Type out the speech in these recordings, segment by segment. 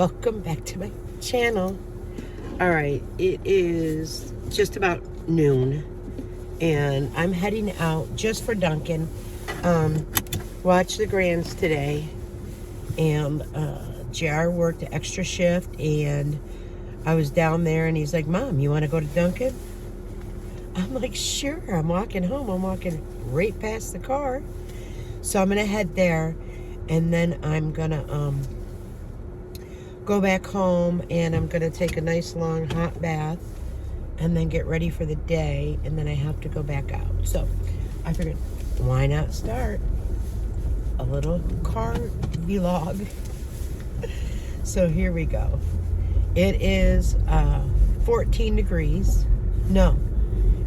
welcome back to my channel. All right, it is just about noon and I'm heading out just for Duncan. Watch the Grands today, and JR worked an extra shift and I was down there and he's like, Mom, you want to go to Duncan? I'm like, sure. I'm walking home. I'm walking right past the car. So I'm gonna head there, and then I'm gonna go back home, and I'm gonna take a nice long hot bath and then get ready for the day, and then I have to go back out. So I figured, why not start a little car vlog? So here we go. It is 14 degrees. No,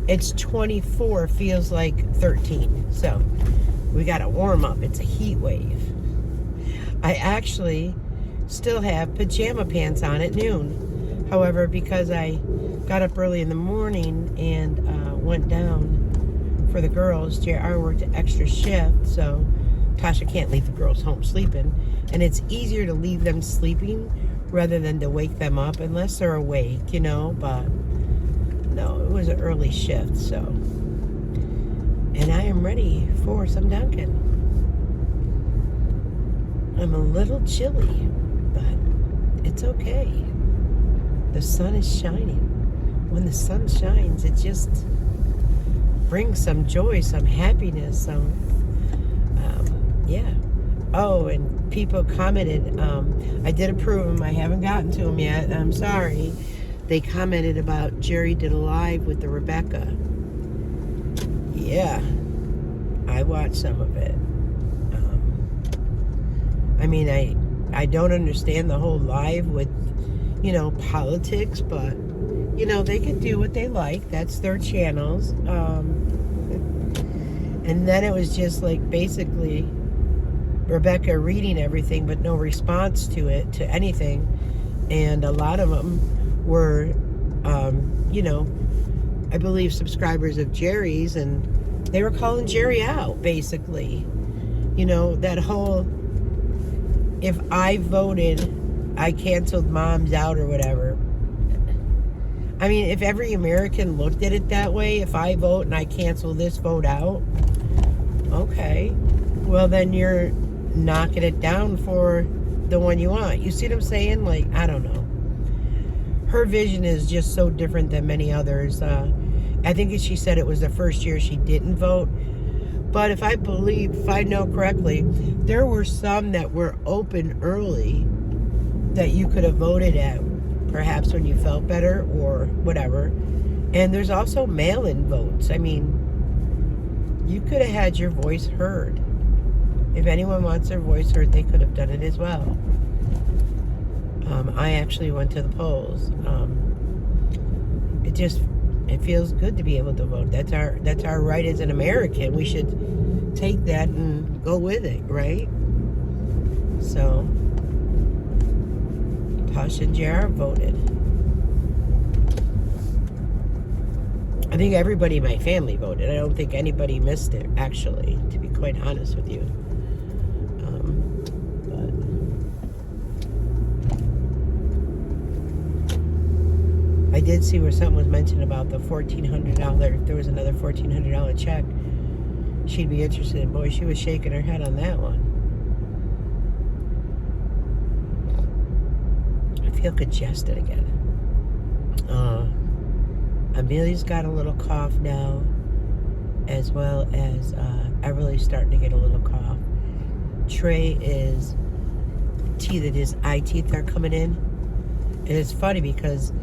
it's 24, feels like 13. So we gotta warm up. It's a heat wave. I actually still have pajama pants on at noon. However, because I got up early in the morning and went down for the girls, JR worked an extra shift, so Tasha can't leave the girls home sleeping. And it's easier to leave them sleeping rather than to wake them up, unless they're awake, you know, but no, it was an early shift, so. And I am ready for some Dunkin'. I'm a little chilly, but it's okay. The sun is shining. When the sun shines, it just brings some joy, some happiness, some, yeah. Oh, and people commented, I did approve them. I haven't gotten to them yet. I'm sorry. They commented about Jerry did a live with the Rebecca. Yeah, I watched some of it. I mean, I don't understand the whole live with, you know, politics, but, you know, they can do what they like. That's their channels. And then it was just like basically Rebecca reading everything, but no response to it, to anything. And a lot of them were, you know, I believe subscribers of Jerry's, and they were calling Jerry out, basically. You know, that whole, if I voted, I canceled Mom's out or whatever. I mean, if every American looked at it that way, if I vote and I cancel this vote out, okay, well then you're knocking it down for the one you want. You see what I'm saying? Like, I don't know. Her vision is just so different than many others. I think she said it was the first year she didn't vote. But if I know correctly, there were some that were open early that you could have voted at, perhaps when you felt better or whatever. And there's also mail-in votes. I mean, you could have had your voice heard. If anyone wants their voice heard, they could have done it as well. I actually went to the polls. It feels good to be able to vote. That's our right as an American. We should take that and go with it, right? So, Tasha and JR voted. I think everybody in my family voted. I don't think anybody missed it, actually, to be quite honest with you. I did see where something was mentioned about the $1,400. If there was another $1,400 check, she'd be interested in. Boy, she was shaking her head on that one. I feel congested again. Amelia's got a little cough now, as well as Everly's starting to get a little cough. Trey is teeth, that his eye teeth are coming in. And it's funny because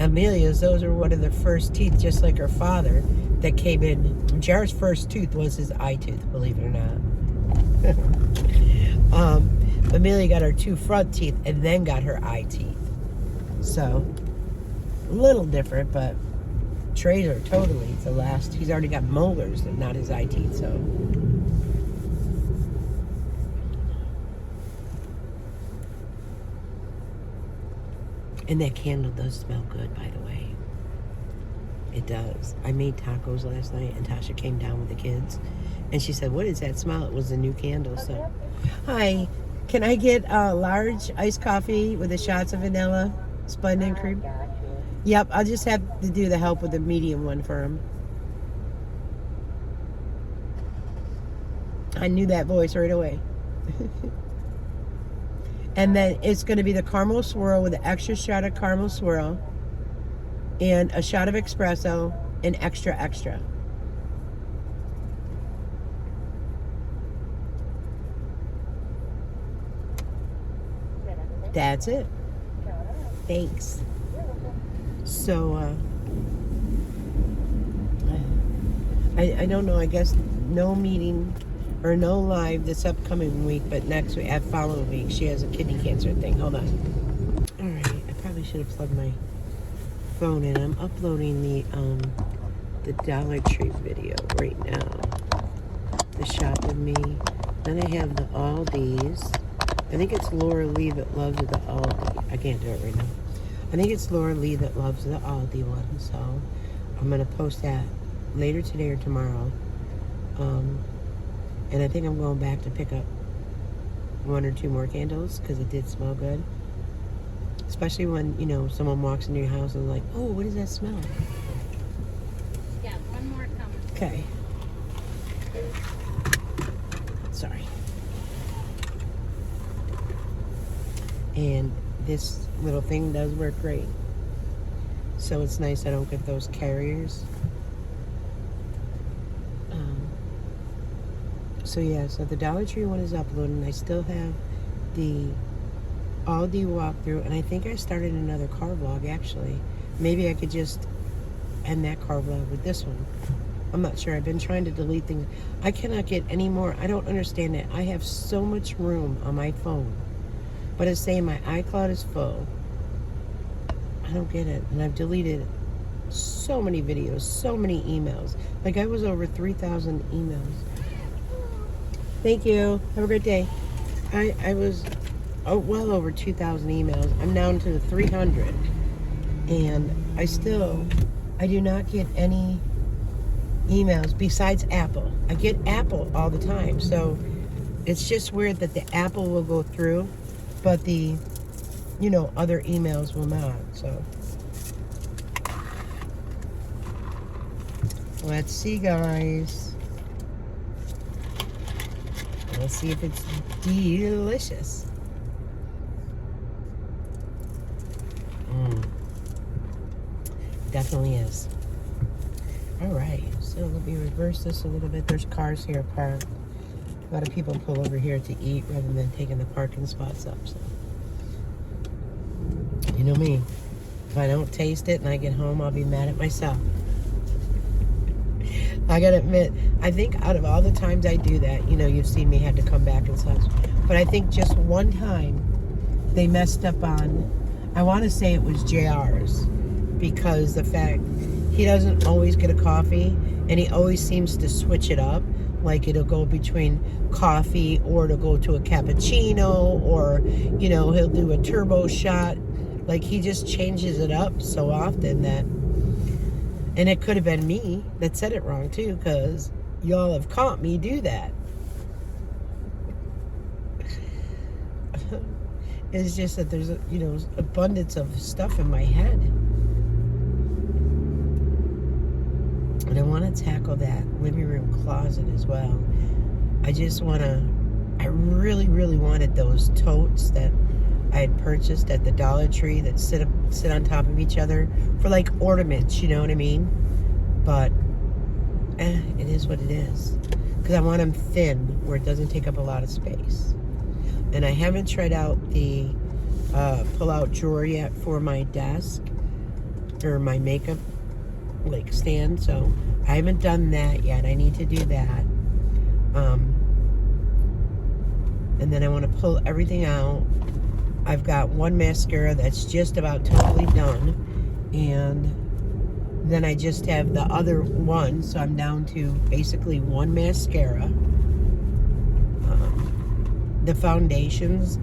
Amelia's, those are one of the first teeth, just like her father, that came in. JR's first tooth was his eye tooth, believe it or not. Amelia got her 2 front teeth and then got her eye teeth. So, a little different, but Trey's are totally the last. He's already got molars and not his eye teeth, so. And that candle does smell good, by the way. It does. I made tacos last night, and Tasha came down with the kids, and she said, "What is that smell?" It was a new candle. So, hi. Can I get a large iced coffee with the shots of vanilla, Splenda and cream? Yep, I'll just have to do the help with the medium one for him. I knew that voice right away. And then it's going to be the caramel swirl with an extra shot of caramel swirl and a shot of espresso and extra. That's it. Thanks. So, I don't know. I guess no meeting or no live this upcoming week, but next week, following week, she has a kidney cancer thing. Hold on. All right. I probably should have plugged my phone in. I'm uploading the Dollar Tree video right now. The shop with me. Then I have the Aldi's. I think it's Laura Lee that loves the Aldi. I can't do it right now. I think it's Laura Lee that loves the Aldi one. So I'm going to post that later today or tomorrow. And I think I'm going back to pick up 1 or 2 more candles because it did smell good. Especially when, you know, someone walks into your house and like, oh, what does that smell? Yeah, 1 more coming. Okay. Sorry. And this little thing does work great. So it's nice I don't get those carriers. So yeah, so the Dollar Tree one is uploading. I still have the Aldi walkthrough, and I think I started another car vlog actually. Maybe I could just end that car vlog with this one. I'm not sure. I've been trying to delete things. I cannot get any more. I don't understand it. I have so much room on my phone, but it's saying my iCloud is full. I don't get it. And I've deleted so many videos, so many emails. Like I was over 3,000 emails. Thank you. Have a great day. I was well over 2,000 emails. I'm down to 300. And I do not get any emails besides Apple. I get Apple all the time. So it's just weird that the Apple will go through, but the, you know, other emails will not. So let's see, guys. Let's see if it's delicious. Definitely is. All right, so let me reverse this a little bit. There's cars here parked. A lot of people pull over here to eat rather than taking the parking spots up. So, you know me. If I don't taste it and I get home, I'll be mad at myself. I gotta admit, I think out of all the times I do that, you know, you've seen me had to come back and such, but I think just one time they messed up on, I want to say it was JR's, because the fact he doesn't always get a coffee and he always seems to switch it up. Like it'll go between coffee or it'll go to a cappuccino, or, you know, he'll do a turbo shot. Like he just changes it up so often that, and it could have been me that said it wrong too, because y'all have caught me do that. It's just that there's a, you know, abundance of stuff in my head. And I want to tackle that living room closet as well. I just want to, I really, really wanted those totes that I had purchased at the Dollar Tree that sit on top of each other for like ornaments, you know what I mean? But it is what it is. Because I want them thin where it doesn't take up a lot of space. And I haven't tried out the pull-out drawer yet for my desk or my makeup like stand, so I haven't done that yet. I need to do that. And then I want to pull everything out. I've got one mascara that's just about totally done, and then I just have the other one, so I'm down to basically one mascara. The foundations,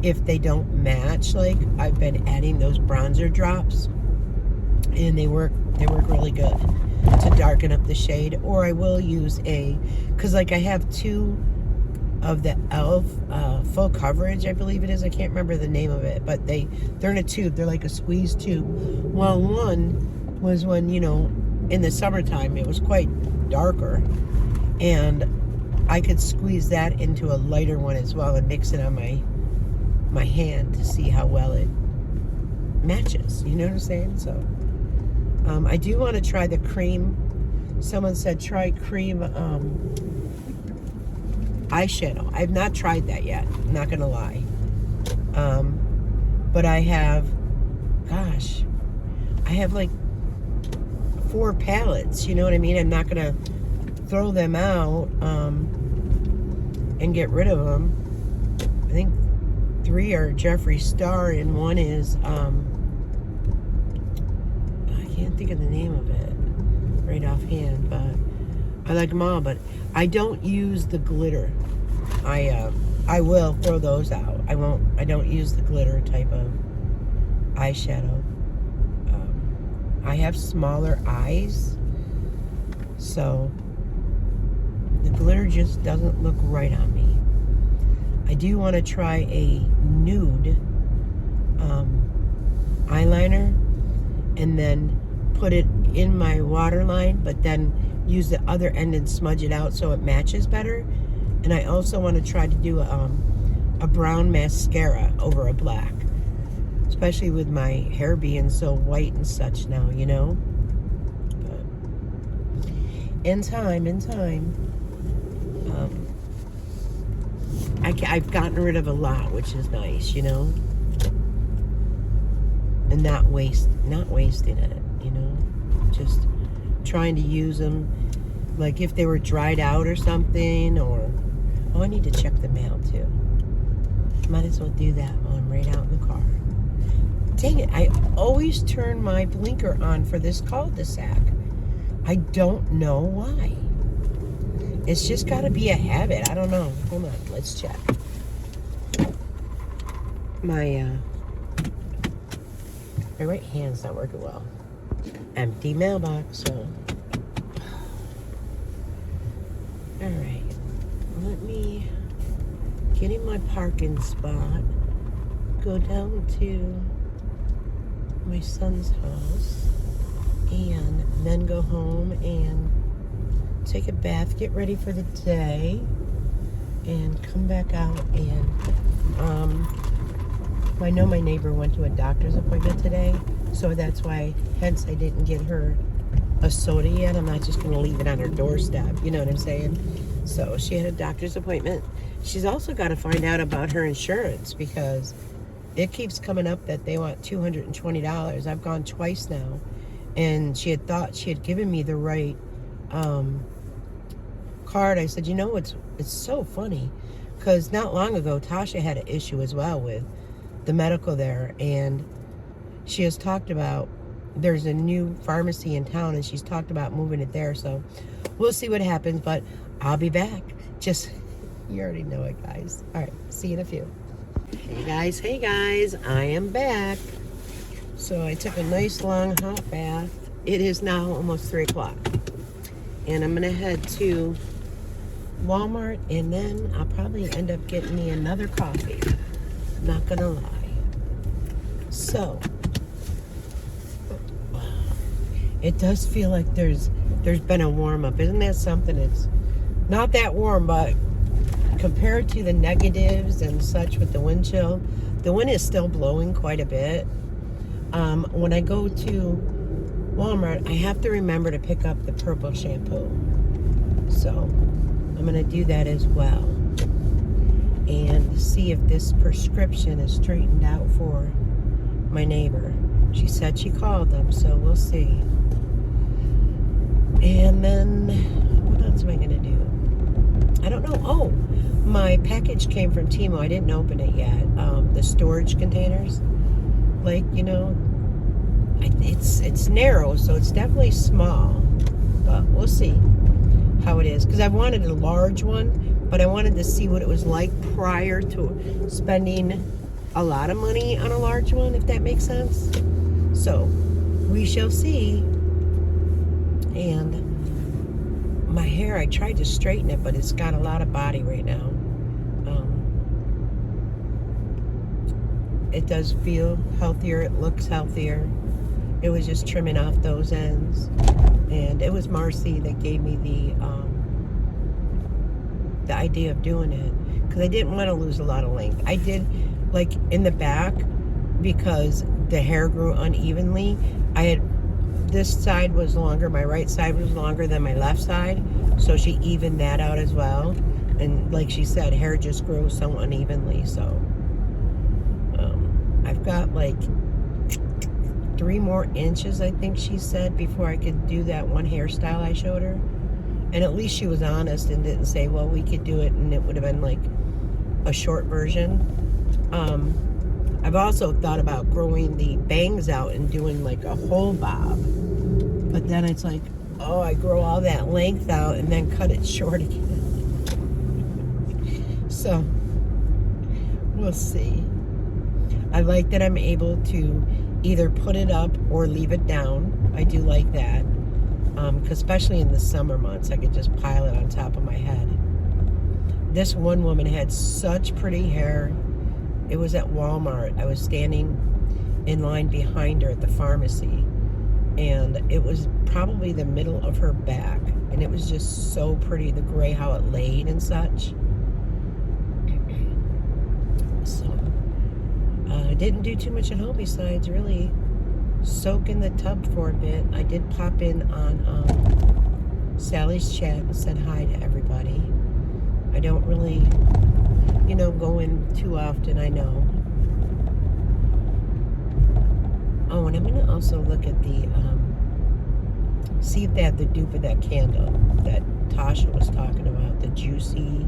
if they don't match, like I've been adding those bronzer drops, and they work really good to darken up the shade. Or I will use because like I have two of the Elf full coverage, I believe it is. I can't remember the name of it, but they're in a tube. They're like a squeeze tube. Well, one was when, you know, in the summertime it was quite darker, and I could squeeze that into a lighter one as well and mix it on my hand to see how well it matches. You know what I'm saying? So I do want to try the cream. Someone said try cream eyeshadow. I've not tried that yet, I'm not gonna lie. But I have, gosh, I have like 4 palettes, you know what I mean? I'm not gonna throw them out and get rid of them. I think 3 are Jeffree Star and one is I can't think of the name of it right offhand, but I like them all. But I don't use the glitter. I will throw those out. I don't use the glitter type of eyeshadow. I have smaller eyes, so the glitter just doesn't look right on me. I do want to try a nude eyeliner and then put it in my waterline, but then use the other end and smudge it out so it matches better. And I also want to try to do a brown mascara over a black, especially with my hair being so white and such now, you know. But in time, I've gotten rid of a lot, which is nice, you know, and not wasting it, you know, just trying to use them, like if they were dried out or something, or I need to check the mail too. Might as well do that while I'm right out in the car. Dang it, I always turn my blinker on for this cul-de-sac. I don't know why. It's just got to be a habit. I don't know. Hold on, let's check. My right hand's not working well. Empty mailbox, so. All right, let me get in my parking spot, go down to my son's house, and then go home and take a bath, get ready for the day, and come back out. And I know my neighbor went to a doctor's appointment today, so that's why, hence I didn't get her a soda yet. I'm not just going to leave it on her doorstep, you know what I'm saying? So she had a doctor's appointment. She's also got to find out about her insurance, because it keeps coming up that they want $220. I've gone twice now, and she had thought she had given me the right card. I said, you know, it's so funny, because not long ago Tasha had an issue as well with the medical there, and she has talked about, there's a new pharmacy in town, and she's talked about moving it there. So we'll see what happens, but I'll be back. Just, you already know it, guys. All right, see you in a few. Hey guys, I am back. So I took a nice long hot bath. It is now almost 3 o'clock, and I'm gonna head to Walmart, and then I'll probably end up getting me another coffee. Not gonna lie. So it does feel like there's been a warm up. Isn't that something? It's not that warm, but compared to the negatives and such with the wind chill, the wind is still blowing quite a bit. When I go to Walmart, I have to remember to pick up the purple shampoo. So I'm going to do that as well. And see if this prescription is straightened out for my neighbor. She said she called them, so we'll see. And then, what else am I going to do? I don't know. Oh, my package came from Timo. I didn't open it yet. The storage containers. Like, you know, it's narrow, so it's definitely small. But we'll see how it is. Because I wanted a large one, but I wanted to see what it was like prior to spending a lot of money on a large one, if that makes sense. So, we shall see. And my hair, I tried to straighten it, but it's got a lot of body right now. it does feel healthier. It looks healthier. It was just trimming off those ends. And it was Marcy that gave me the idea of doing it. Because I didn't want to lose a lot of length. I did, like, in the back, because the hair grew unevenly, this side was longer, my right side was longer than my left side, so she evened that out as well. And like she said, hair just grows so unevenly. So I've got like 3 more inches, I think she said, before I could do that one hairstyle I showed her. And at least she was honest and didn't say, well, we could do it and it would have been like a short version. I've also thought about growing the bangs out and doing like a whole bob. But then it's like, oh, I grow all that length out and then cut it short again. So, we'll see. I like that I'm able to either put it up or leave it down. I do like that. 'Cause especially in the summer months, I could just pile it on top of my head. This one woman had such pretty hair. It was at Walmart. I was standing in line behind her at the pharmacy, and it was probably the middle of her back, and it was just so pretty, the gray, how it laid and such. So I didn't do too much at home besides really soak in the tub for a bit. I did pop in on Sally's chat and said hi to everybody. I don't really, go in too often, I know. Oh, and I'm going to also look at the, see if they have the dupe of that candle that Tasha was talking about, the Juicy,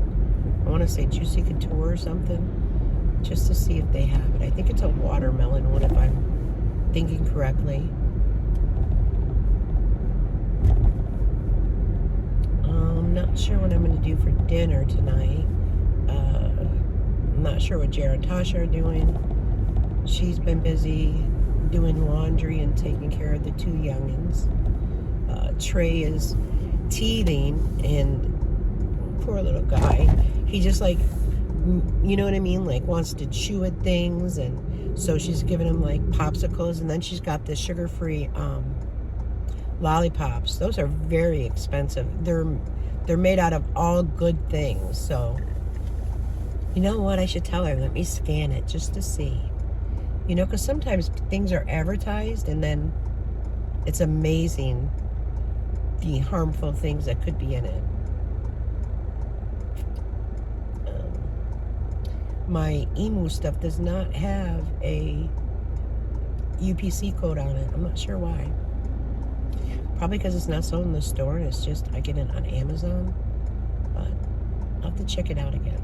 I want to say Juicy Couture or something, just to see if they have it. I think it's a watermelon one, if I'm thinking correctly. I'm not sure what I'm going to do for dinner tonight. I'm not sure what Jared and Tasha are doing. She's been busy doing laundry and taking care of the 2 youngins. Trey is teething, and poor little guy. He just like, you know what I mean? Like wants to chew at things, and so she's giving him like popsicles, and then she's got the sugar-free lollipops. Those are very expensive. They're made out of all good things. So you know what? I should tell her, let me scan it just to see. Because sometimes things are advertised and then it's amazing the harmful things that could be in it. My Emu stuff does not have a UPC code on it. I'm not sure why. Probably because it's not sold in the store and it's just, I get it on Amazon. But I'll have to check it out again.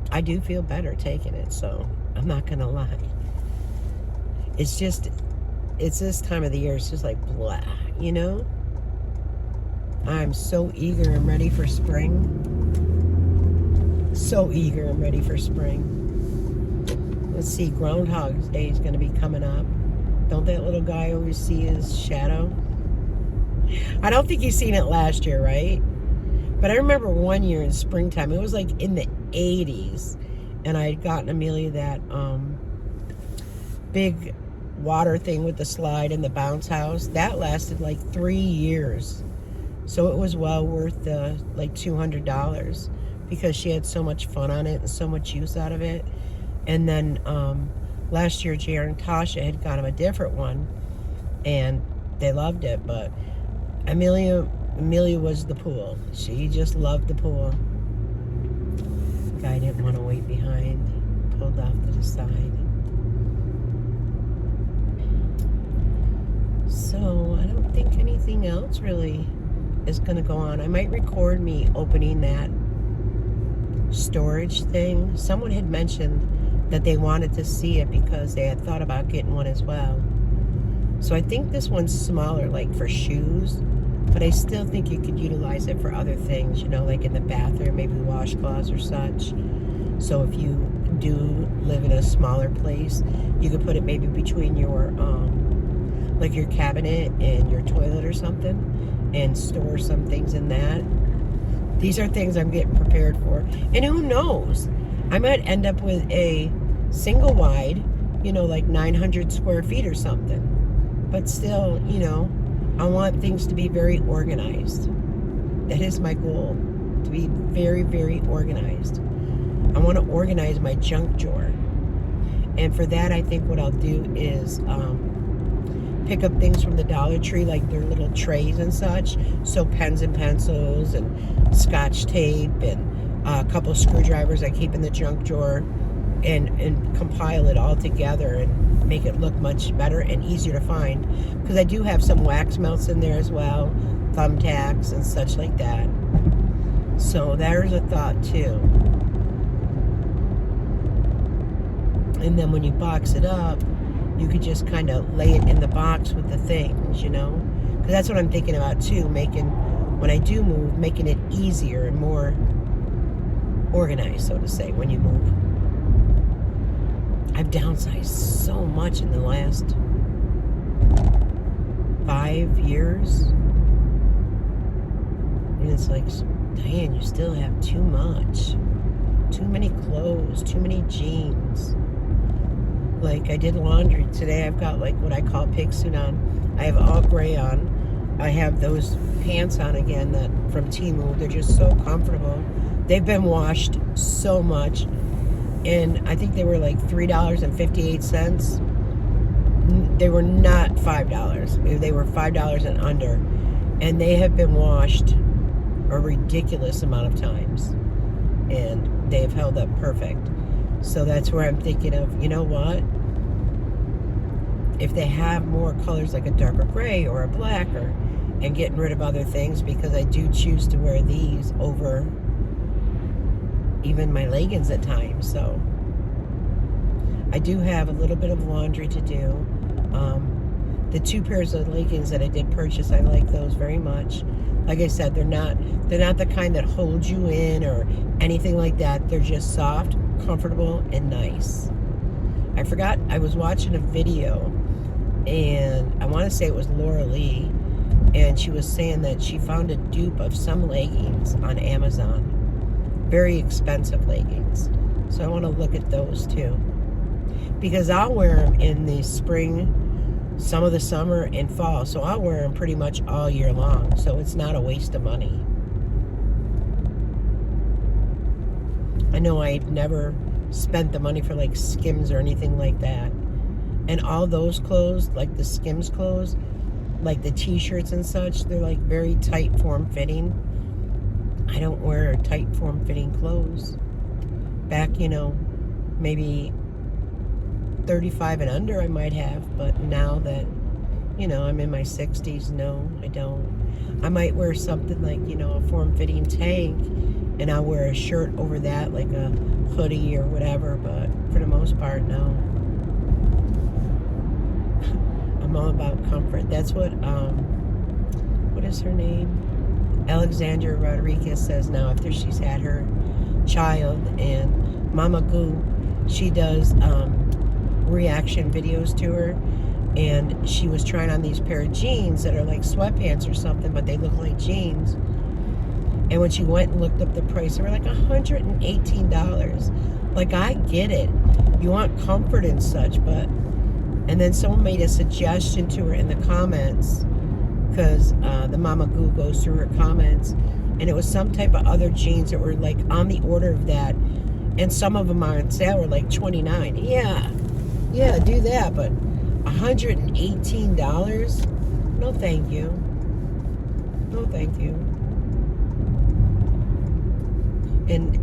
I do feel better taking it, so I'm not going to lie. It's this time of the year, it's just like blah, I'm so eager and ready for spring. So eager and ready for spring. Let's see, Groundhog's Day is going to be coming up. Don't that little guy always see his shadow? I don't think he's seen it last year, right? But I remember one year in springtime, it was like in the 80s, and I had gotten Amelia that big water thing with the slide and the bounce house. That lasted like 3 years. So it was well worth the like $200 because she had so much fun on it and so much use out of it. And then last year, Jared and Tasha had got him a different one, and they loved it. But Amelia was the pool. She just loved the pool. Guy didn't want to wait behind. Pulled off to the side. So I don't think anything else really is going to go on. I might record me opening that storage thing. Someone had mentioned that they wanted to see it because they had thought about getting one as well. So I think this one's smaller, like for shoes, but I still think you could utilize it for other things, like in the bathroom, maybe washcloths or such. So if you do live in a smaller place, you could put it maybe between your like your cabinet and your toilet or something, and store some things in that. These are things I'm getting prepared for. And who knows? I might end up with a single wide, like 900 square feet or something. But still, I want things to be very organized. That is my goal, to be very, very organized. I want to organize my junk drawer. And for that, I think what I'll do is pick up things from the Dollar Tree, like their little trays and such. So pens and pencils and Scotch tape and a couple screwdrivers I keep in the junk drawer, and compile it all together and make it look much better and easier to find. Because I do have some wax melts in there as well, thumbtacks and such like that. So there's a thought too. And then when you box it up, you could just kind of lay it in the box with the things, Because that's what I'm thinking about too, when I do move, making it easier and more organized, so to say, when you move. I've downsized so much in the last 5 years. And it's like, Diane, you still have too much. Too many clothes, too many jeans. Like, I did laundry today. I've got, like, what I call pig suit on. I have all gray on. I have those pants on again that from Temu. They're just so comfortable. They've been washed so much. And I think they were like $3.58. They were not $5. They were $5 and under. And they have been washed a ridiculous amount of times. And they've held up perfect. So that's where I'm thinking of, you know what? If they have more colors like a darker gray or a black, and getting rid of other things, because I do choose to wear these over even my leggings at times. So I do have a little bit of laundry to do. The 2 pairs of leggings that I did purchase, I like those very much. Like I said, they're not the kind that hold you in or anything like that. They're just soft, comfortable, and nice. I forgot, I was watching a video, and I want to say it was Laura Lee, and she was saying that she found a dupe of some leggings on Amazon. Very expensive leggings. So I want to look at those too. Because I'll wear them in the spring, some of the summer, and fall. So I'll wear them pretty much all year long. So it's not a waste of money. I know I've never spent the money for like Skims or anything like that. And all those clothes, like the Skims clothes, like the t-shirts and such, they're like very tight form-fitting. I don't wear tight form-fitting clothes. Back, maybe 35 and under I might have, but now that, I'm in my 60s, no, I don't. I might wear something like, a form-fitting tank, and I'll wear a shirt over that, like a hoodie or whatever, but for the most part, no. I'm all about comfort. That's what is her name? Alexandra Rodriguez says now, after she's had her child, and Mama Goo, she does reaction videos to her, and she was trying on these pair of jeans that are like sweatpants or something, but they look like jeans. And when she went and looked up the price, they were like $118. Like, I get it. You want comfort and such, but... And then someone made a suggestion to her in the comments, because the Mama Goo goes through her comments, and it was some type of other jeans that were like on the order of that, and some of them are on sale, were like $29. Yeah, do that, but $118? No, thank you. No, thank you. And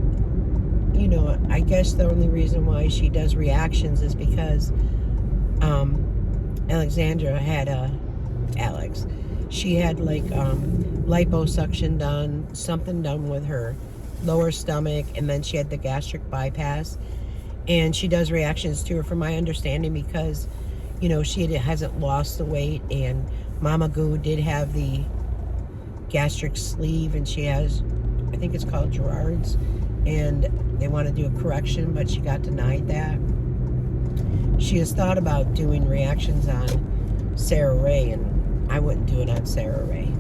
I guess the only reason why she does reactions is because Alexandra had Alex. She had like liposuction done, something done with her lower stomach, and then she had the gastric bypass. And she does reactions to her, from my understanding, because she hasn't lost the weight, and Mama Goo did have the gastric sleeve, and she has, I think it's called Gerard's, and they want to do a correction, but she got denied that. She has thought about doing reactions on Sarah Ray, and I wouldn't do it on Sarah Ray.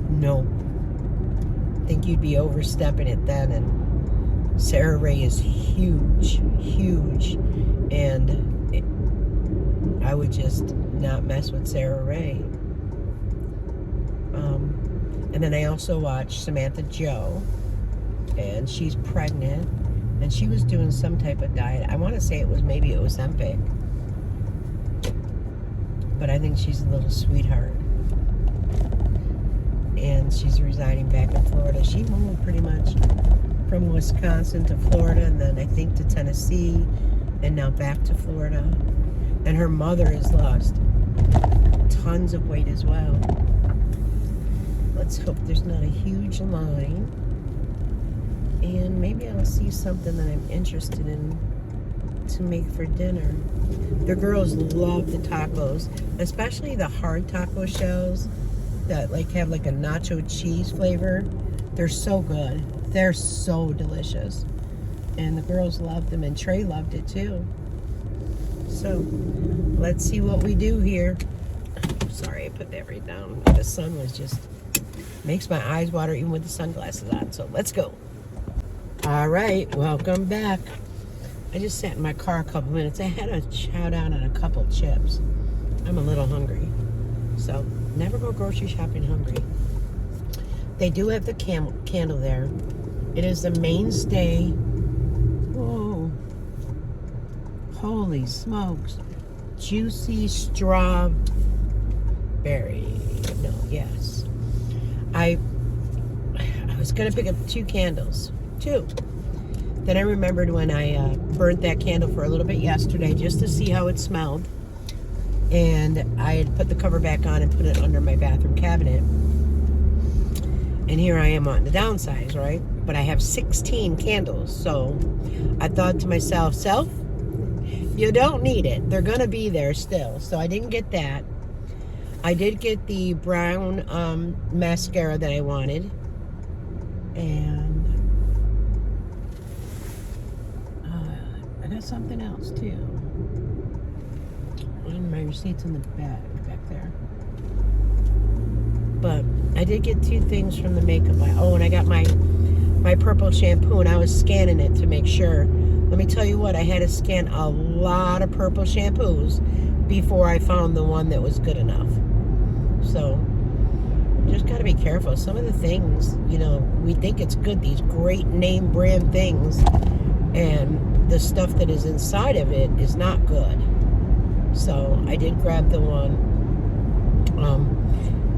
No. I think you'd be overstepping it then, and Sarah Ray is huge, huge, and I would just not mess with Sarah Ray. And then I also watched Samantha Joe, and she's pregnant, and she was doing some type of diet. I want to say maybe it was Ozempic, but I think she's a little sweetheart. And she's residing back in Florida. She moved pretty much from Wisconsin to Florida, and then I think to Tennessee, and now back to Florida. And her mother has lost tons of weight as well. Let's hope there's not a huge line. And maybe I'll see something that I'm interested in to make for dinner. The girls love the tacos, especially the hard taco shells that have a nacho cheese flavor. They're so good. They're so delicious. And the girls loved them, and Trey loved it too. So let's see what we do here. Sorry, I put that right down. The sun was just makes my eyes water even with the sunglasses on. So let's go. All right, welcome back. I just sat in my car a couple minutes. I had a chow down on a couple chips. I'm a little hungry. So never go grocery shopping hungry. They do have the candle there. It is the mainstay. Whoa. Holy smokes. Juicy strawberry. No, yes. I was going to pick up 2 candles. 2. Then I remembered when I burnt that candle for a little bit yesterday just to see how it smelled. And I had put the cover back on and put it under my bathroom cabinet. And here I am wanting to downsize, right? But I have 16 candles. So I thought to myself, you don't need it. They're going to be there still. So I didn't get that. I did get the brown mascara that I wanted. And I got something else too. And my receipt's in the back there. But I did get 2 things from the makeup line. Oh, and I got my purple shampoo, and I was scanning it to make sure. Let me tell you what, I had to scan a lot of purple shampoos before I found the one that was good enough. So just got to be careful. Some of the things, we think it's good, these great name brand things, and the stuff that is inside of it is not good. So I did grab the one.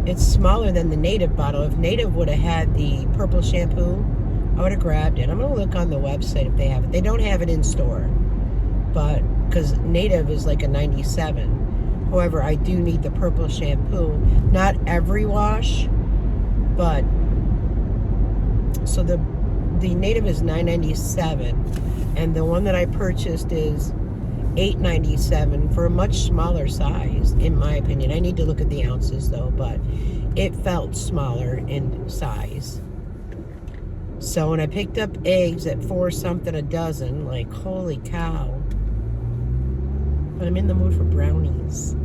It's smaller than the Native bottle. If Native would have had the purple shampoo, I would have grabbed it. I'm going to look on the website if they have it. They don't have it in store, but because Native is like a 97. However, I do need the purple shampoo. Not every wash, but so the Native is $9.97, and the one that I purchased is $8.97 for a much smaller size, in my opinion. I need to look at the ounces though, but it felt smaller in size. So when I picked up eggs at $4 something a dozen, like holy cow. But I'm in the mood for brownies.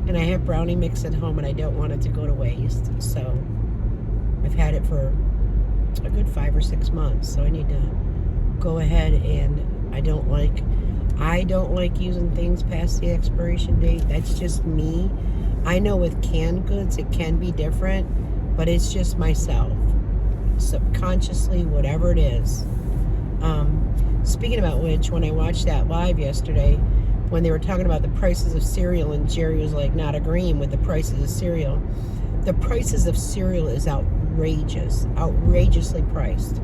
And I have brownie mix at home, and I don't want it to go to waste. So I've had it for a good 5 or 6 months. So I need to go ahead, and I don't like using things past the expiration date. That's just me. I know with canned goods it can be different, but it's just myself. Subconsciously, whatever it is. Speaking about which, when I watched that live yesterday, when they were talking about the prices of cereal, and Jerry was like not agreeing with the prices of cereal. The prices of cereal is outrageously priced.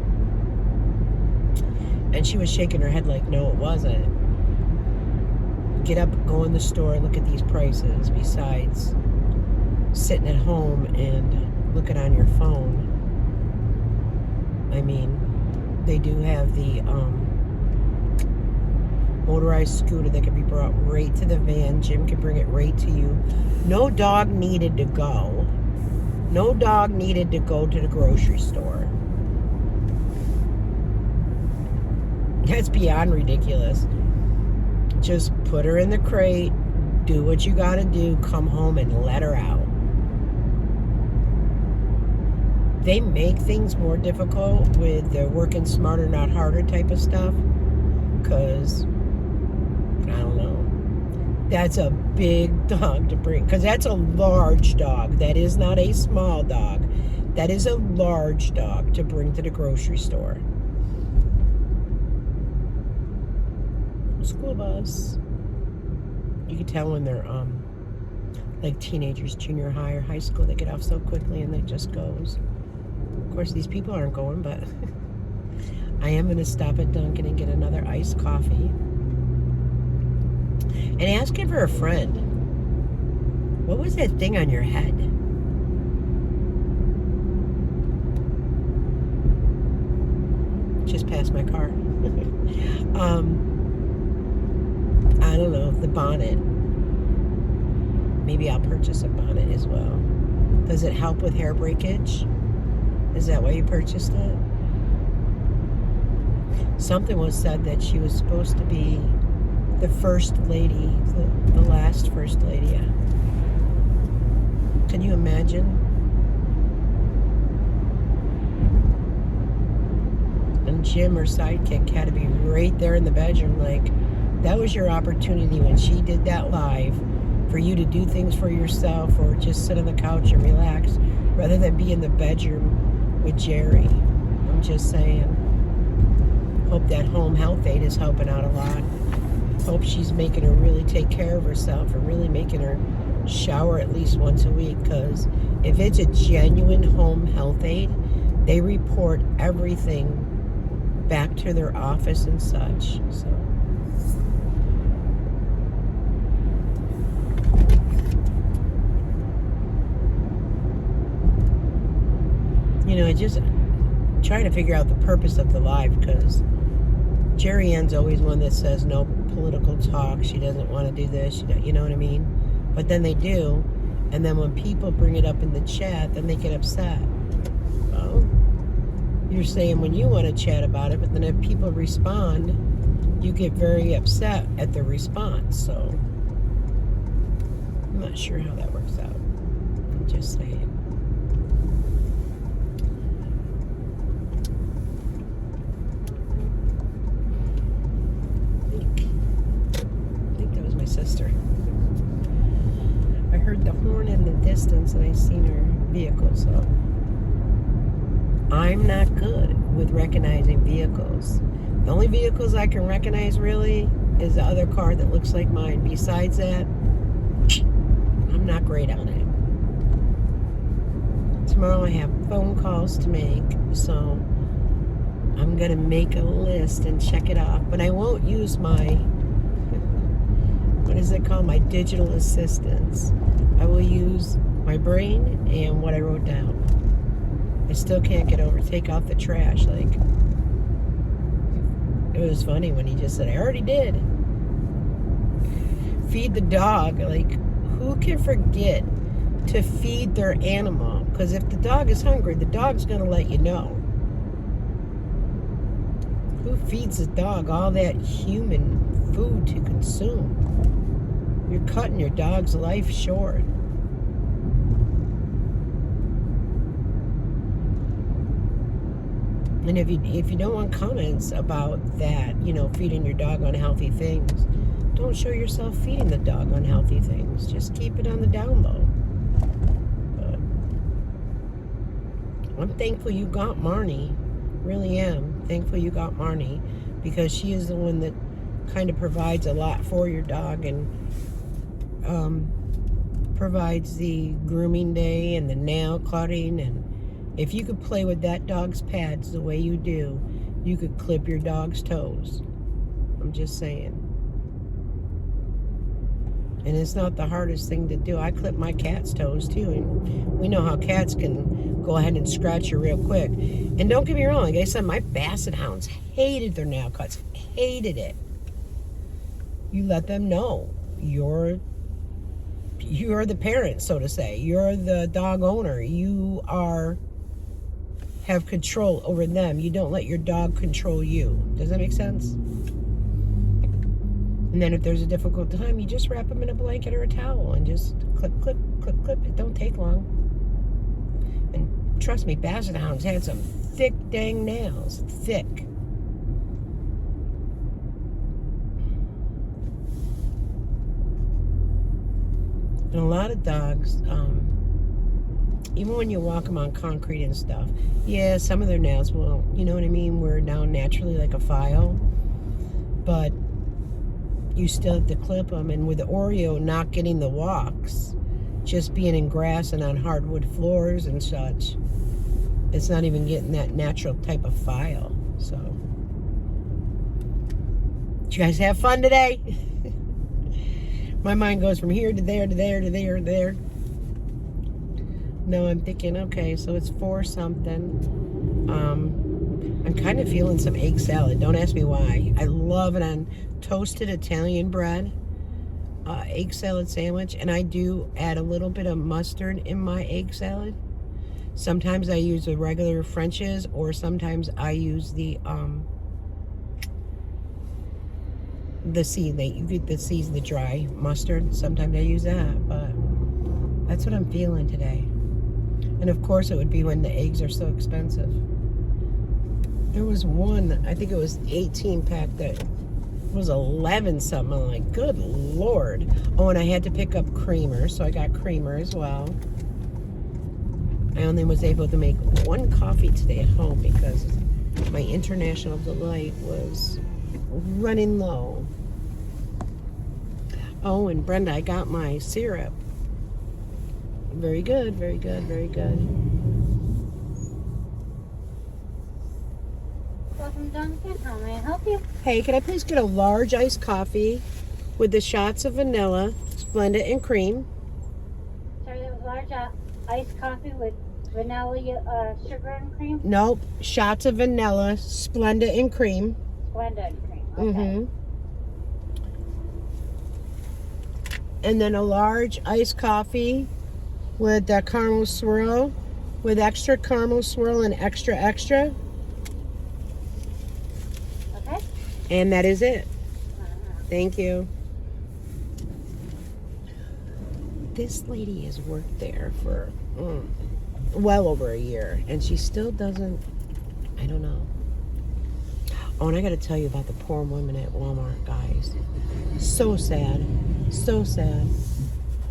And she was shaking her head like, no, it wasn't. Get up, go in the store, look at these prices, besides sitting at home and looking on your phone. I mean, they do have the motorized scooter that can be brought right to the van. Jim can bring it right to you. No dog needed to go. No dog needed to go to the grocery store. That's beyond ridiculous. Just put her in the crate, do what you gotta do, come home and let her out. they make things more difficult with the working smarter, not harder type of stuff. Because, I don't know. That's a big dog to bring. Because that's a large dog. That is not a small dog. That is a large dog to bring to the grocery store. School bus. You can tell when they're like teenagers, junior high or high school, they get off so quickly and it just goes. Of course, these people aren't going, but I am going to stop at Dunkin' and get another iced coffee. And ask him for a friend. What was that thing on your head? Just passed my car. I don't know, the bonnet. Maybe I'll purchase a bonnet as well. Does it help with hair breakage? Is that why you purchased it? Something was said that she was supposed to be the first lady, the last first lady. Yeah. Can you imagine? And Jim, her sidekick, had to be right there in the bedroom. Like, that was your opportunity when she did that live for you to do things for yourself or just sit on the couch and relax rather than be in the bedroom with Jerry. I'm just saying. Hope that home health aide is helping out a lot. Hope she's making her really take care of herself and really making her shower at least once a week, because if it's a genuine home health aide, they report everything back to their office and such. So you know, I just trying to figure out the purpose of the live, because Jerry Ann's always one that says no political talk. She doesn't want to do this. You know what I mean? But then they do. And then when people bring it up in the chat, then they get upset. Well, you're saying when you want to chat about it, but then if people respond, you get very upset at the response. So I'm not sure how that works out. I'm just saying. Sister. I heard the horn in the distance and I seen her vehicle, so I'm not good with recognizing vehicles. The only vehicles I can recognize really is the other car that looks like mine. Besides that, I'm not great on it. Tomorrow I have phone calls to make, so I'm gonna make a list and check it off, but I won't use my what is it called? My digital assistants. I will use my brain and what I wrote down. I still can't get over take out the trash. Like, it was funny when he just said, I already did. Feed the dog. Like, who can forget to feed their animal? Because if the dog is hungry, the dog's going to let you know. Who feeds the dog all that human food to consume? You're cutting your dog's life short. And if you don't want comments about that, you know, feeding your dog unhealthy things, don't show yourself feeding the dog unhealthy things. Just keep it on the down low. But I'm thankful you got Marnie. Really am. Thankful you got Marnie, because she is the one that kind of provides a lot for your dog and provides the grooming day and the nail cutting. And if you could play with that dog's pads the way you do, you could clip your dog's toes. I'm just saying. And it's not the hardest thing to do. I clip my cat's toes too, and we know how cats can go ahead and scratch you real quick. And don't get me wrong, like I said, my basset hounds hated their nail cuts. Hated it. You let them know you're the parent, so to say. You're the dog owner. You have control over them. You don't let your dog control you. Does that make sense? And then if there's a difficult time, you just wrap them in a blanket or a towel and just clip, clip, clip, clip. It don't take long. And trust me, Basset Hounds had some thick dang nails. Thick. And a lot of dogs, even when you walk them on concrete and stuff, yeah, some of their nails will, you know what I mean, wear down naturally like a file. But you still have to clip them. And with Oreo not getting the walks, just being in grass and on hardwood floors and such, it's not even getting that natural type of file. So, did you guys have fun today? My mind goes from here to there to there to there to there. No, I'm thinking, okay, so it's 4 something. I'm kind of feeling some egg salad. Don't ask me why. I love it on toasted Italian bread. Egg salad sandwich. And I do add a little bit of mustard in my egg salad. Sometimes I use the regular French's, or sometimes I use the seed. You get the seeds, the dry mustard. Sometimes I use that, but that's what I'm feeling today. And of course it would be when the eggs are so expensive. There was one, I think it was 18 pack that was 11 something. I'm like, good Lord. Oh, and I had to pick up creamer, so I got creamer as well. I only was able to make 1 coffee today at home because my International Delight was running low. Oh, and Brenda, I got my syrup. Very good, very good, very good. Welcome, Duncan. How may I help you? Hey, can I please get a large iced coffee with the shots of vanilla, Splenda, and cream? Sorry, that was large iced coffee with vanilla, sugar and cream? Nope, shots of vanilla, Splenda, and cream. Splenda and cream. Okay. Mm-hmm. And then a large iced coffee with the caramel swirl, with extra caramel swirl and extra. Okay. And that is it. Thank you. This lady has worked there for well over a year, and she still doesn't, I don't know. Oh, and I got to tell you about the poor women at Walmart, guys. So sad. So sad.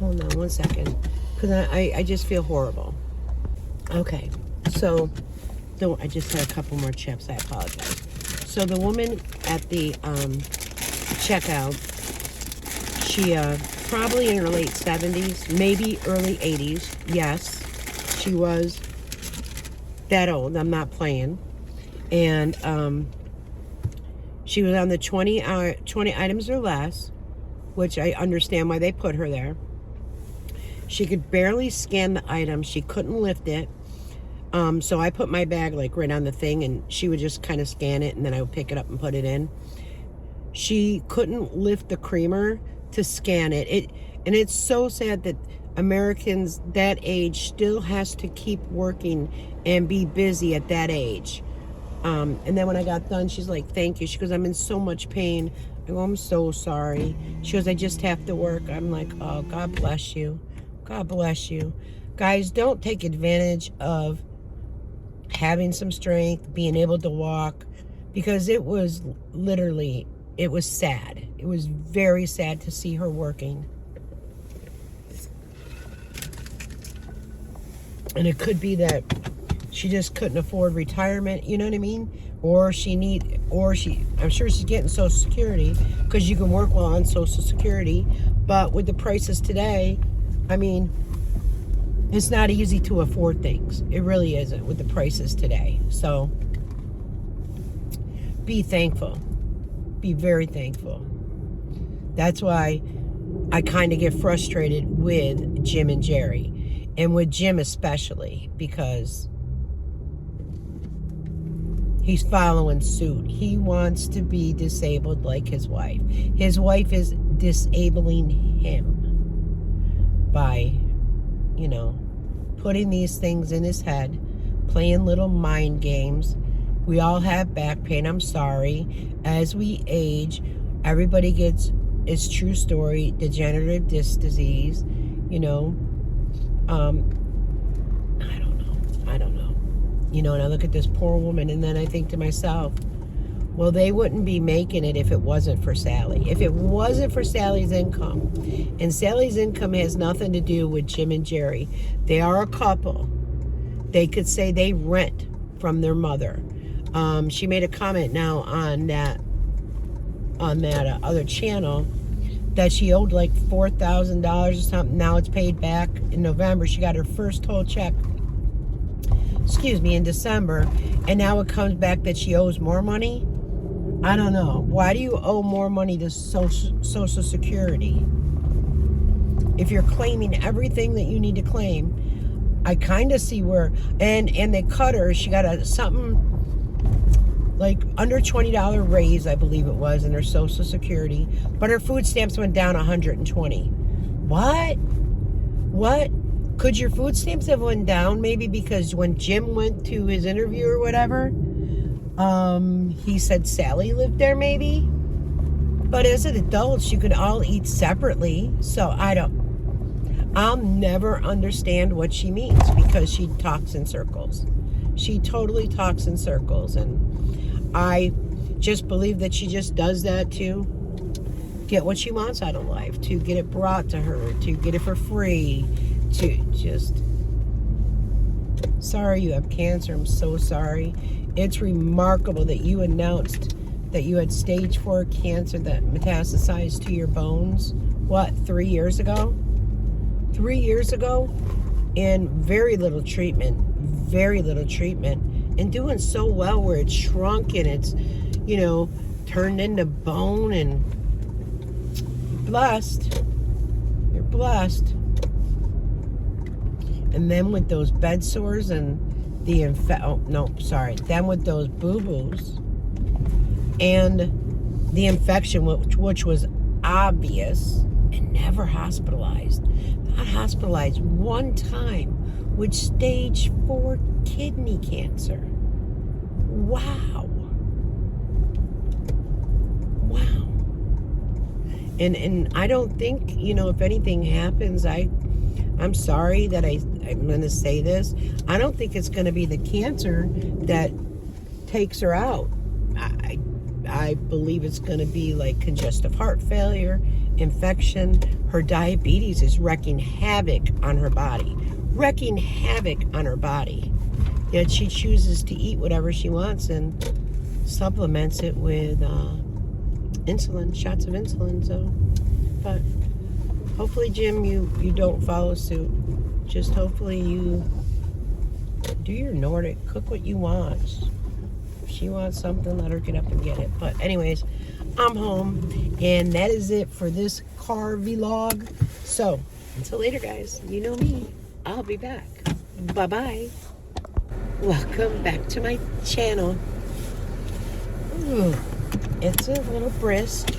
Hold on 1 second. Because I just feel horrible. Okay. So, I just had a couple more chips. I apologize. So, the woman at the checkout, she probably in her late 70s, maybe early 80s. Yes, she was that old. I'm not playing. And she was on the 20 items or less, which I understand why they put her there. She could barely scan the item. She couldn't lift it. So I put my bag like right on the thing, and she would just kind of scan it, and then I would pick it up and put it in. She couldn't lift the creamer to scan it. And it's so sad that Americans that age still has to keep working and be busy at that age. And then when I got done, she's like, thank you. She goes, I'm in so much pain. I go, I'm so sorry. She goes, I just have to work. I'm like, oh, God bless you. God bless you. Guys, don't take advantage of having some strength, being able to walk, because it was literally, it was sad. It was very sad to see her working. And it could be that she just couldn't afford retirement, you know what I mean? I'm sure she's getting Social Security, because you can work well on Social Security. But with the prices today, I mean, it's not easy to afford things. It really isn't with the prices today. So be thankful. Be very thankful. That's why I kind of get frustrated with Jim and Jerry, and with Jim especially, because he's following suit. He wants to be disabled like his wife. His wife is disabling him by, putting these things in his head, playing little mind games. We all have back pain. I'm sorry. As we age, everybody gets, it's true story, degenerative disc disease, I don't know. You know, and I look at this poor woman, and then I think to myself, well, they wouldn't be making it if it wasn't for Sally. If it wasn't for Sally's income, and Sally's income has nothing to do with Jim and Jerry. They are a couple. They could say they rent from their mother. She made a comment now on that other channel that she owed like $4,000 or something. Now it's paid back in November. She got her first whole check, in December, and now it comes back that she owes more money. I don't know. Why do you owe more money to Social Security? If you're claiming everything that you need to claim, I kind of see where, and they cut her. She got something like under $20 raise, I believe it was, in her Social Security, but her food stamps went down $120. What? Could your food stamps have went down? Maybe because when Jim went to his interview or whatever, he said Sally lived there, maybe. But as an adult, you could all eat separately. So I'll never understand what she means, because she talks in circles. She totally talks in circles, and I just believe that she just does that to get what she wants out of life, to get it brought to her, to get it for free, to just... Sorry you have cancer. I'm so sorry. It's remarkable that you announced that you had stage 4 cancer that metastasized to your bones, 3 years ago? 3 years ago, and very little treatment, and doing so well where it's shrunk and it's, turned into bone, and blessed. You're blessed. And then with those bed sores and then with those boo-boos and the infection, which was obvious, and never hospitalized. Not hospitalized one time with stage 4 kidney cancer. Wow. And I don't think, if anything happens, I'm sorry that I'm going to say this. I don't think it's going to be the cancer that takes her out. I believe it's going to be like congestive heart failure, infection. Her diabetes is wreaking havoc on her body. Yet she chooses to eat whatever she wants and supplements it with insulin, shots of insulin. So, but hopefully, Jim, you don't follow suit. Just hopefully you do your Nordic, cook what you want. If she wants something, let her get up and get it. But anyways, I'm home, and that is it for this car vlog. So, until later, guys. You know me. I'll be back. Bye-bye. Welcome back to my channel. Ooh, it's a little brisk.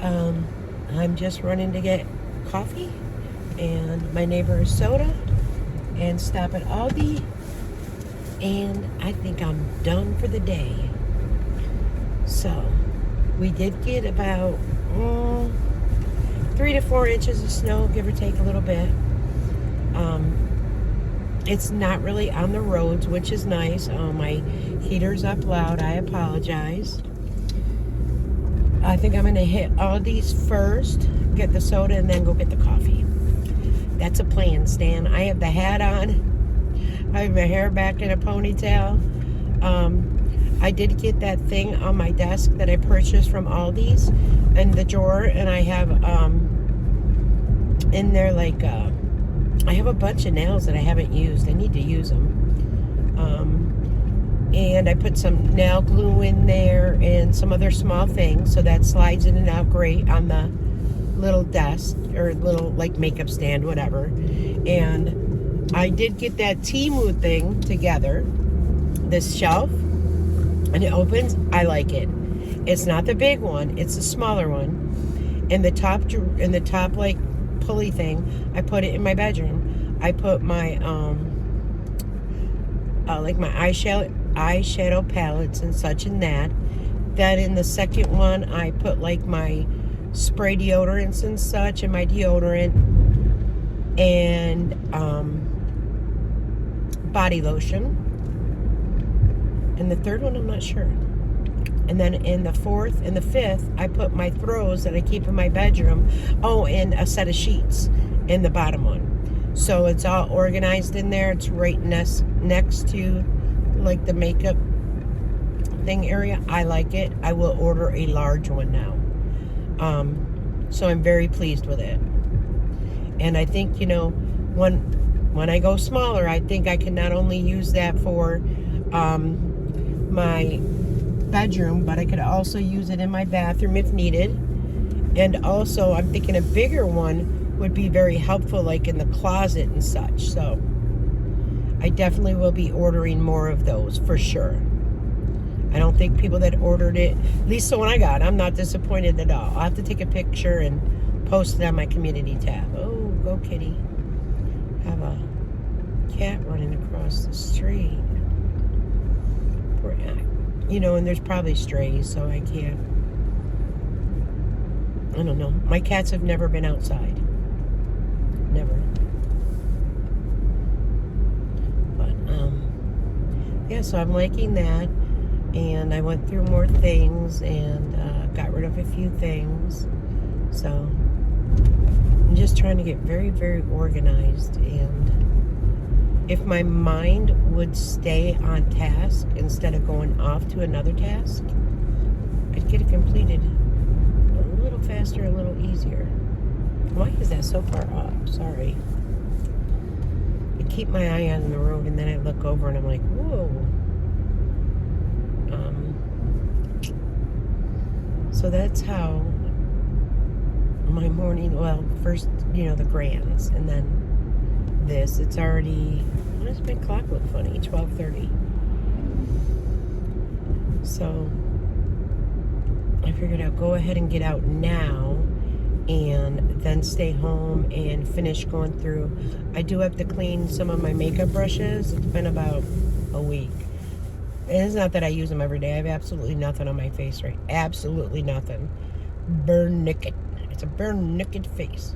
I'm just running to get coffee and my neighbor's soda and stop at Aldi, and I think I'm done for the day. So we did get about 3 to 4 inches of snow, give or take a little bit. It's not really on the roads, which is nice. My heater's up loud. I apologize. I think I'm going to hit Aldi's first, get the soda, and then go get the coffee. That's a plan, Stan. I have the hat on. I have my hair back in a ponytail. I did get that thing on my desk that I purchased from Aldi's in the drawer, and I have in there like I have a bunch of nails that I haven't used. I need to use them. And I put some nail glue in there and some other small things, so that slides in and out great on the little desk or little like makeup stand, whatever. And I did get that Temu thing together, this shelf, and it opens. I like it. It's not the big one, it's the smaller one. And the top like pulley thing, I put it in my bedroom. I put my like my eyeshadow palettes and such in that. Then in the second one, I put like my spray deodorants and such, and my deodorant and body lotion. And the third one, I'm not sure. And then in the fourth and the fifth, I put my throws that I keep in my bedroom. Oh, and a set of sheets in the bottom one. So it's all organized in there. It's right next to like the makeup thing area. I like it. I will order a large one now. So I'm very pleased with it. And I think, you know, when I go smaller, I think I can not only use that for my bedroom, but I could also use it in my bathroom if needed. And also I'm thinking a bigger one would be very helpful, like in the closet and such. So I definitely will be ordering more of those for sure. I don't think people that ordered it, at least the one I got, I'm not disappointed at all. I'll have to take a picture and post it on my community tab. Oh, go kitty. Have a cat running across the street. You know, and there's probably strays, so I can't. I don't know. My cats have never been outside. Never. But, yeah, so I'm liking that. And I went through more things and got rid of a few things. So I'm just trying to get very, very organized. And if my mind would stay on task instead of going off to another task, I'd get it completed a little faster, a little easier. Why is that so far up? Sorry. I keep my eye on the road and then I look over and I'm like, whoa. So that's how my morning, well, first, you know, the grands, and then this. It's already, why does my clock look funny? 12:30. So I figured I'd go ahead and get out now and then stay home and finish going through. I do have to clean some of my makeup brushes. It's been about a week. And it's not that I use them every day. I have absolutely nothing on my face, right? Absolutely nothing. Burn naked. It's a burn naked face.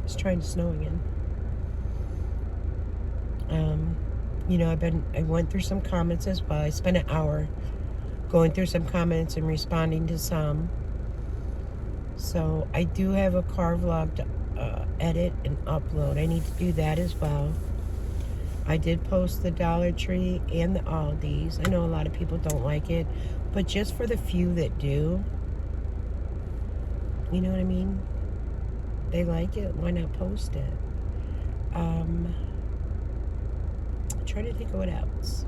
It's trying to snow again. You know, I went through some comments as well. I spent an hour going through some comments and responding to some. So I do have a car vlog to edit and upload. I need to do that as well. I did post the Dollar Tree and the Aldi's. I know a lot of people don't like it, but just for the few that do, you know what I mean? They like it, why not post it? I'm trying to think of what else.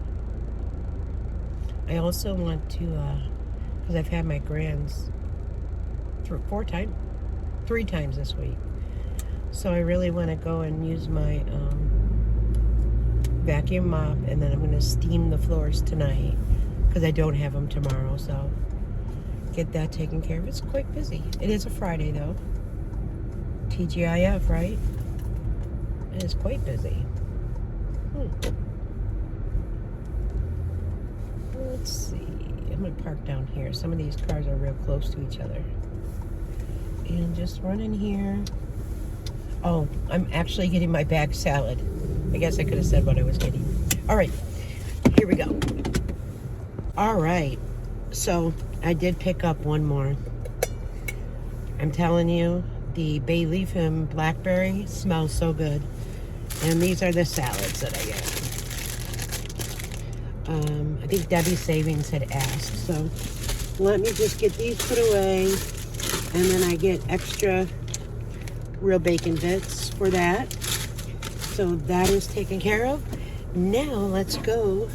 I also want to, because I've had my grands 3 times this week. So I really want to go and use my vacuum mop, and then I'm going to steam the floors tonight because I don't have them tomorrow. So get that taken care of. It's quite busy. It is a Friday though. TGIF, right? It is quite busy. Let's see. I'm going to park down here. Some of these cars are real close to each other. And just run in here. Oh, I'm actually getting my bag salad. I guess I could have said what I was getting. All right, here we go. All right, so I did pick up one more. I'm telling you, the bay leaf and blackberry smells so good. And these are the salads that I get. I think Debbie Savings had asked. So let me just get these put away. And then I get extra real bacon bits for that. So that is taken care of. Now let's go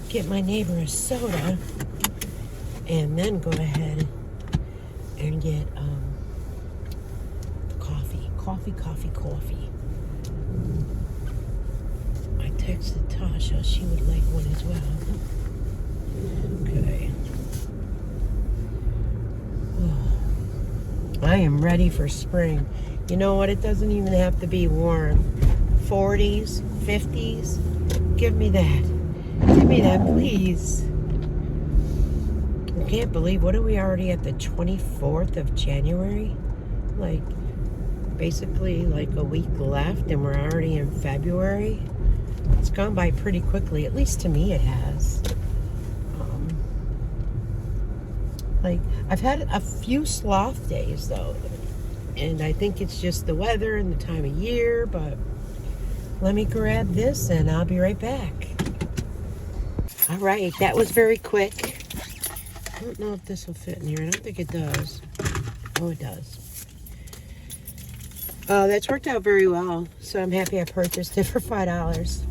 get my neighbor a soda and then go ahead and get coffee. I texted Tasha, she would like one as well. Okay. I am ready for spring. You know what? It doesn't even have to be warm. 40s, 50s. Give me that. Give me that, please. I can't believe, what are we already at, the 24th of January? Like, basically like a week left and we're already in February. It's gone by pretty quickly. At least to me it has. Like, I've had a few sloth days though, and I think it's just the weather and the time of year, but let me grab this and I'll be right back. All right, that was very quick. I don't know if this will fit in here. I don't think it does. Oh, it does. That's worked out very well, so I'm happy I purchased it for $5.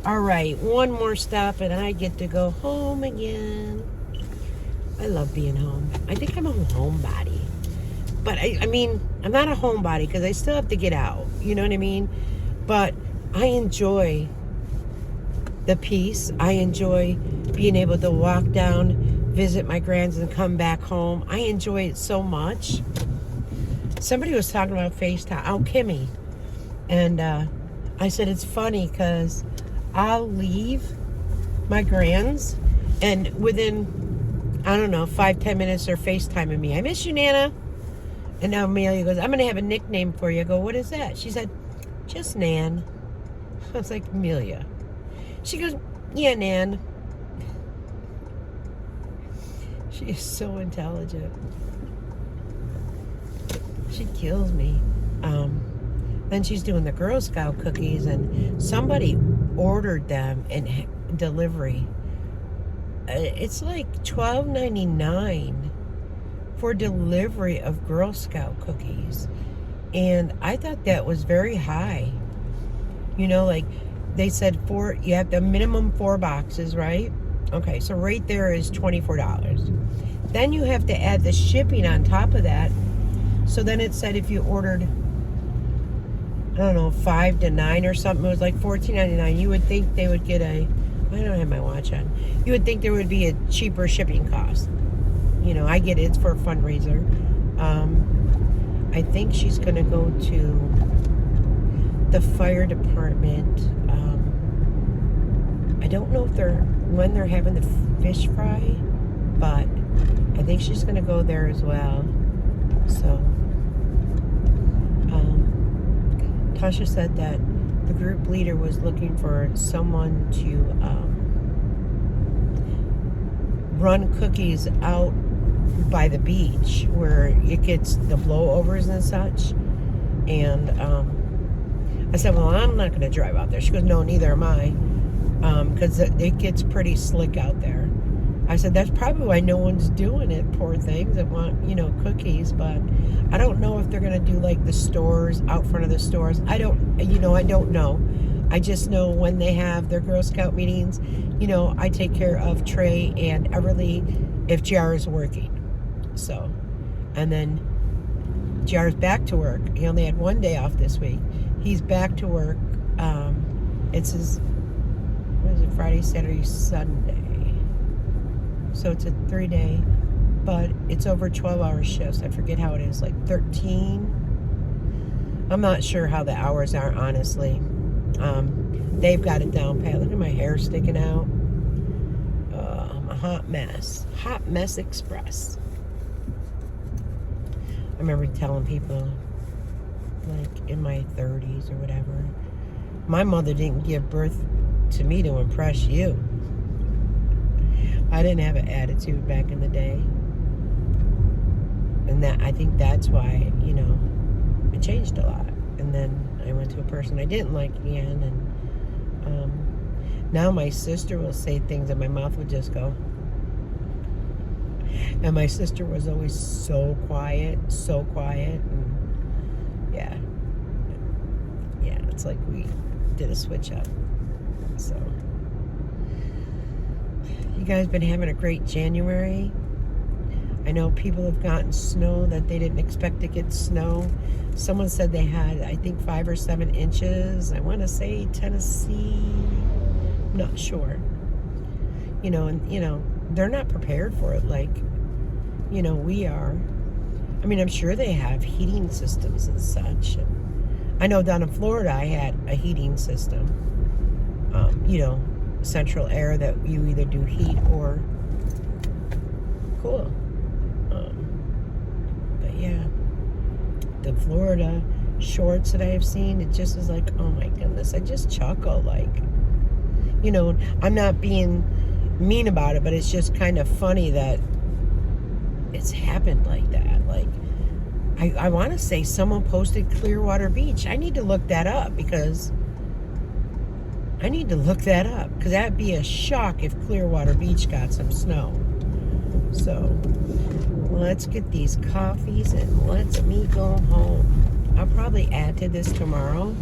All right, one more stop and I get to go home again. I love being home. I think I'm a homebody. But I mean, I'm not a homebody because I still have to get out. You know what I mean? But I enjoy the peace. I enjoy being able to walk down, visit my grands, and come back home. I enjoy it so much. Somebody was talking about FaceTime. Oh, Kimmy. And I said it's funny because I'll leave my grands, and within, I don't know, 5-10 minutes they're FaceTiming me. I miss you, Nana. And now Amelia goes, I'm going to have a nickname for you. I go, what is that? She said, just Nan. I was like, Amelia. She goes, yeah, Nan. She is so intelligent. She kills me. Then she's doing the Girl Scout cookies, and somebody ordered them in delivery. It's like $12.99 for delivery of Girl Scout cookies. And I thought that was very high. You know, like they said you have the minimum 4 boxes, right? Okay, so right there is $24. Then you have to add the shipping on top of that. So then it said if you ordered, I don't know, 5 to 9 or something, it was like $14.99. You would think they would get I don't have my watch on. You would think there would be a cheaper shipping cost. You know, I get it. It's for a fundraiser. I think she's going to go to the fire department. I don't know when they're having the fish fry, but I think she's going to go there as well. So, Tasha said that the group leader was looking for someone to run cookies out by the beach where it gets the blowovers and such. And I said, well, I'm not going to drive out there. She goes, no, neither am I, because it gets pretty slick out there. I said, that's probably why no one's doing it, poor things that want, cookies. But I don't know if they're going to do like the stores, out front of the stores. I don't know. I just know when they have their Girl Scout meetings, I take care of Trey and Everly if JR is working. So, and then JR's back to work. He only had 1 day off this week. He's back to work. It's his, Friday, Saturday, Sunday. So it's a 3-day, but it's over 12-hour shifts. I forget how it is, like 13. I'm not sure how the hours are, honestly. They've got it down pat. Look at my hair sticking out. I'm a hot mess. Hot mess express. I remember telling people, like in my 30s or whatever, my mother didn't give birth to me to impress you. I didn't have an attitude back in the day. And I think that's why, it changed a lot. And then I went to a person I didn't like again. And now my sister will say things and my mouth would just go. And my sister was always so quiet. And yeah, it's like we did a switch up. So, you guys been having a great January. I know people have gotten snow that they didn't expect to get snow. Someone said they had, I think, 5 or 7 inches. I want to say Tennessee. I'm not sure. They're not prepared for it like, we are. I mean, I'm sure they have heating systems and such. I know down in Florida I had a heating system. Central air that you either do heat or cool. But yeah, the Florida shorts that I have seen, it just is like, oh my goodness, I just chuckle like, You know, I'm not being mean about it, but it's just kind of funny that it's happened like that. Like, I want to say someone posted Clearwater Beach. I need to look that up because that'd be a shock if Clearwater Beach got some snow. So let's get these coffees and let's me go home. I'll probably add to this tomorrow,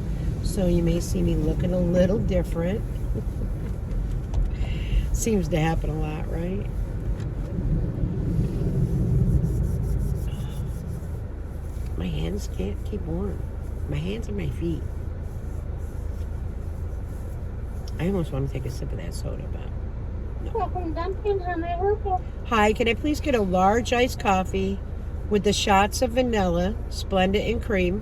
so you may see me looking a little different. Seems to happen a lot, right? My hands can't keep warm. My hands and my feet. I almost want to take a sip of that soda, but no. Welcome, Duncan. How may I help you? Hi, can I please get a large iced coffee with the shots of vanilla, Splendid and cream?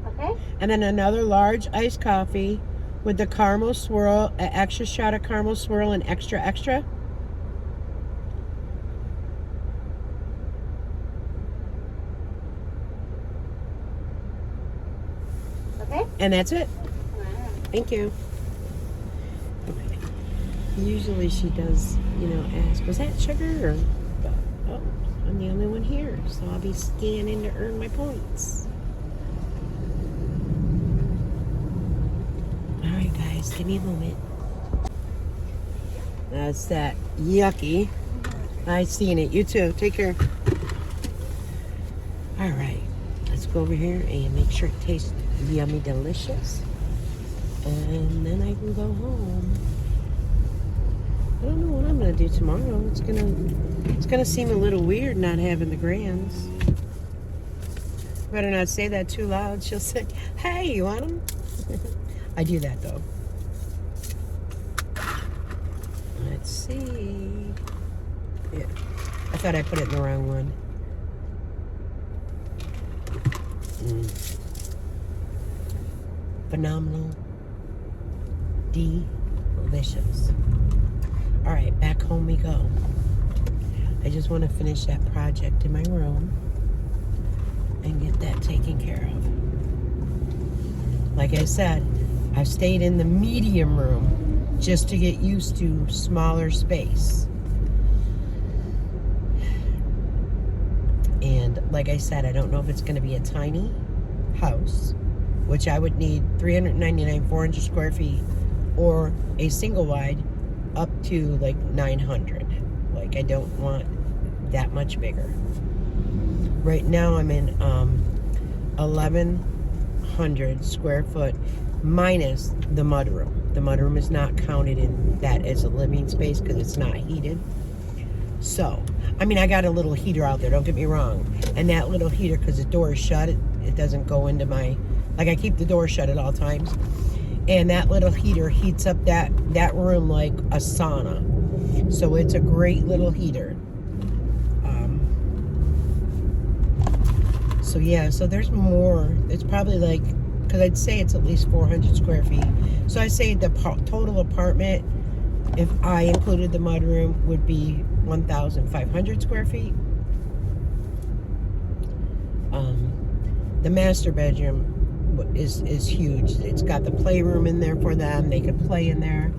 Okay. And then another large iced coffee with the caramel swirl, an extra shot of caramel swirl and extra. Okay. And that's it. All right. Thank you. Okay. Usually she does, ask, was that sugar? But, oh, I'm the only one here, so I'll be scanning to earn my points. All right, guys, give me a moment. That's that yucky. I've seen it. You too. Take care. All right. Let's go over here and make sure it tastes yummy delicious. And then I can go home. I don't know what I'm gonna do tomorrow. It's gonna seem a little weird not having the grands. Better not say that too loud. She'll say, "Hey, you want them?" I do that though. Let's see. Yeah, I thought I put it in the wrong one. Phenomenal. Delicious. All right, back home we go. I just want to finish that project in my room and get that taken care of. Like I said, I've stayed in the medium room just to get used to smaller space. And like I said, I don't know if it's going to be a tiny house, which I would need 399, 400 square feet, or a single wide up to like 900. Like, I don't want that much bigger. Right now I'm in 1,100 square foot minus the mudroom. The mudroom is not counted in that as a living space because it's not heated. So, I mean, I got a little heater out there, don't get me wrong. And that little heater, because the door is shut, it doesn't go into my, like, I keep the door shut at all times. And that little heater heats up that room like a sauna. So it's a great little heater. So yeah, so there's more. It's probably like, because I'd say it's at least 400 square feet. So I say the total apartment, if I included the mudroom, would be 1,500 square feet. The master bedroom is huge. It's got the playroom in there for them. They could play in there.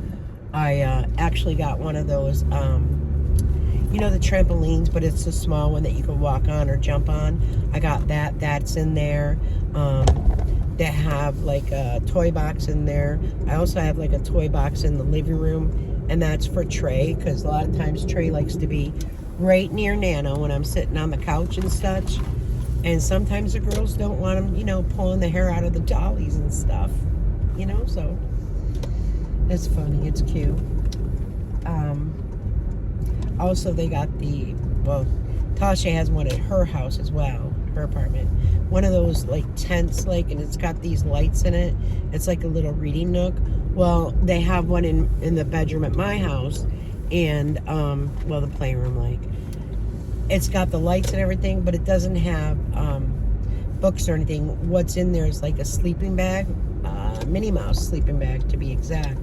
I actually got one of those, the trampolines, but it's a small one that you can walk on or jump on. I got that. That's in there. They have like a toy box in there. I also have like a toy box in the living room, and that's for Trey, because a lot of times Trey likes to be right near Nana when I'm sitting on the couch and such. And sometimes the girls don't want them, pulling the hair out of the dollies and stuff, so it's funny, it's cute. Also, they got Tasha has one at her house as well, her apartment. One of those like tents, and it's got these lights in it. It's like a little reading nook. Well, they have one in the bedroom at my house, and the playroom, it's got the lights and everything, but it doesn't have books or anything. What's in there is like a sleeping bag, Minnie Mouse sleeping bag to be exact.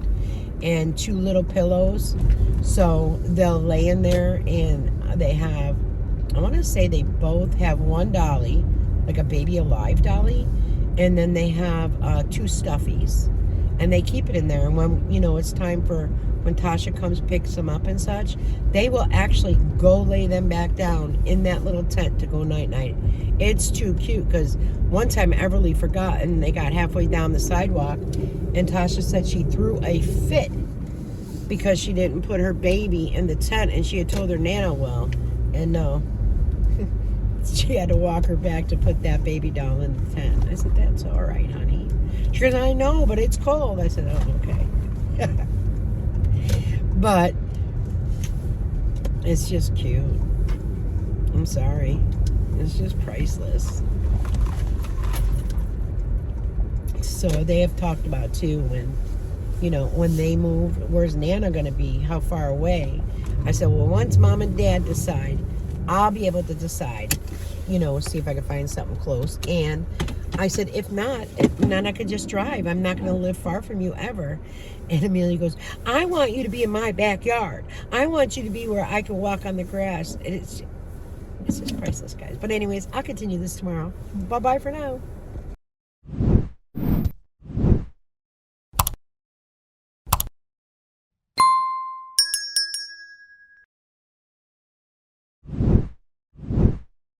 and 2 little pillows. So they'll lay in there, and they have, I want to say they both have 1 dolly, like a baby alive dolly, and then they have 2 stuffies, and they keep it in there. And when, you know, it's time for when Tasha comes picks them up and such, they will actually go lay them back down in that little tent to go night night. It's too cute, because one time Everly forgot, and they got halfway down the sidewalk, and Tasha said she threw a fit because she didn't put her baby in the tent, and she had told her Nana, well, and no. She had to walk her back to put that baby doll in the tent. I said, that's all right, honey. She goes, I know, but it's cold. I said, oh, okay. But it's just cute. I'm sorry. It's just priceless. So they have talked about, too, when, you know, when they move, where's Nana going to be? How far away? I said, well, once Mom and Dad decide, I'll be able to decide, you know, see if I can find something close. And I said, if not, Nana could just drive. I'm not going to live far from you ever. And Amelia goes, I want you to be in my backyard. I want you to be where I can walk on the grass. And it's just priceless, guys. But anyways, I'll continue this tomorrow. Bye-bye for now.